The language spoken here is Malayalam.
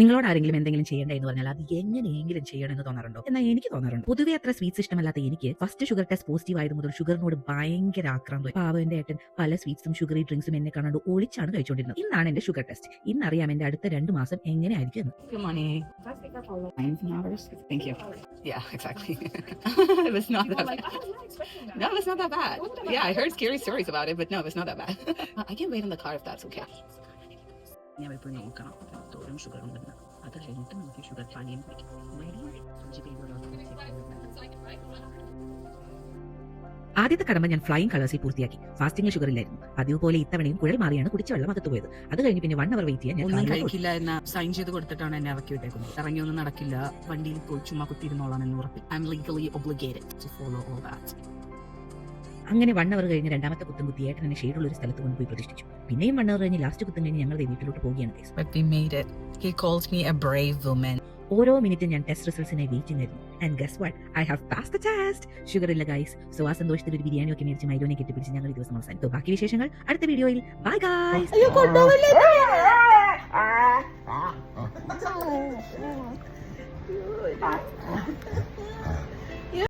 നിങ്ങളോട് ആരെങ്കിലും എന്തെങ്കിലും ചെയ്യണ്ടേ എന്ന് പറഞ്ഞാൽ അത് എങ്ങനെയെങ്കിലും ചെയ്യണമെന്ന് തോന്നാറുണ്ടോ? എന്നാൽ എനിക്ക് തോന്നാറുണ്ട്. പൊതുവെ അത്ര സ്വീറ്റ്സ് ഇഷ്ടമല്ലാത്ത എനിക്ക് ഫസ്റ്റ് ഷുഗർ ടെസ്റ്റ് പോസിറ്റീവ് ആയത് മുതൽ ഷുഗറിനോട് ഭയങ്കര ആക്രാന്തം. പാവം എന്റെ ഏട്ടൻ പല സ്വീറ്റ്സും ഷുഗറി ഡ്രിങ്ക്സും എന്നെ കാണാണ്ട് ഒളിച്ചാണ് കഴിച്ചുകൊണ്ടിരുന്നത്. ഇന്നാണ് എന്റെ ഷുഗർ ടെസ്റ്റ്. ഇന്നറിയാം എന്റെ അടുത്ത 2 മാസം എങ്ങനെയായിരിക്കും എന്ന്. Good money. $9 Thank you. Yeah, exactly. It was not that bad. No, it's not that bad. Yeah, I heard scary stories about it, but no, it's not that bad. I can wait in the car if that's okay. ഞാൻ എപ്പോഴും നോക്കണം എത്രത്തോളം ഷുഗർ ഉണ്ടെന്ന്. അത് കഴിഞ്ഞിട്ട് നമുക്ക് ഷുഗർ പാനീയം കുടിക്കാം. ആദ്യത്തെ കടമ്പ ഞാൻ ഫ്ലൈയിങ് കളേഴ്സിൽ പൂർത്തിയാക്കി. ഫാസ്റ്റിംഗ് ഷുഗർ ഇല്ലായിരുന്നു. പതിവ് പോലെ ഇത്തവണയും കുഴൽ മാറിയാണ് കുടിച്ച വെള്ളം അകത്ത് പോയത്. അത് കഴിഞ്ഞ് പിന്നെ 1 hour വെയിറ്റ് ചെയ്യാൻ ഒന്നും കഴിക്കില്ല എന്ന സൈൻ ചെയ്ത് കൊടുത്തിട്ടാണ് എന്നെ ഇറക്കി വിട്ടേക്കുന്നത്. ഇറങ്ങിയൊന്നും നടക്കില്ല, വണ്ടിയിൽ പോയി ചുമ്മാ കുത്തിയിരുന്നോളാം എന്ന് ഉറപ്പി. I am legally obligated to follow all that. അങ്ങനെ 1 hour കഴിഞ്ഞ് രണ്ടാമത്തെ കുത്തും കുത്തി ഏട്ടൻ എന്നെ ഷെയ്ഡുള്ള ഒരു സ്ഥലത്ത് കൊണ്ടുപോയി പ്രതിഷ്ഠിച്ചു. പിന്നെയും 1 hour കഴിഞ്ഞ് ലാസ്റ്റ് കുത്തും കഴിഞ്ഞ് ഞങ്ങൾ വീട്ടിലോട്ട് പോവുകയാണ്. But we made it. He calls me a brave woman. ഓരോ മിനിറ്റും ഞാൻ ടെസ്റ്റ് റിസൾട്ട്സിനായി വെയിറ്റിംഗ് ആയിരുന്നു. And guess what, I have passed the test. Sugar ഇല്ല ഗൈസ്. സോ ആ സന്തോഷത്തിൽ ഒരു ബിരിയാണി ഒക്കെ മേടിച്ച് മൈലോനെ കെട്ടിപ്പിടിച്ച് ഞങ്ങൾ ഈ ദിവസം അവസാനിച്ചു. ബാക്കി വിശേഷങ്ങൾ അടുത്ത വീഡിയോയിൽ. Bye guys.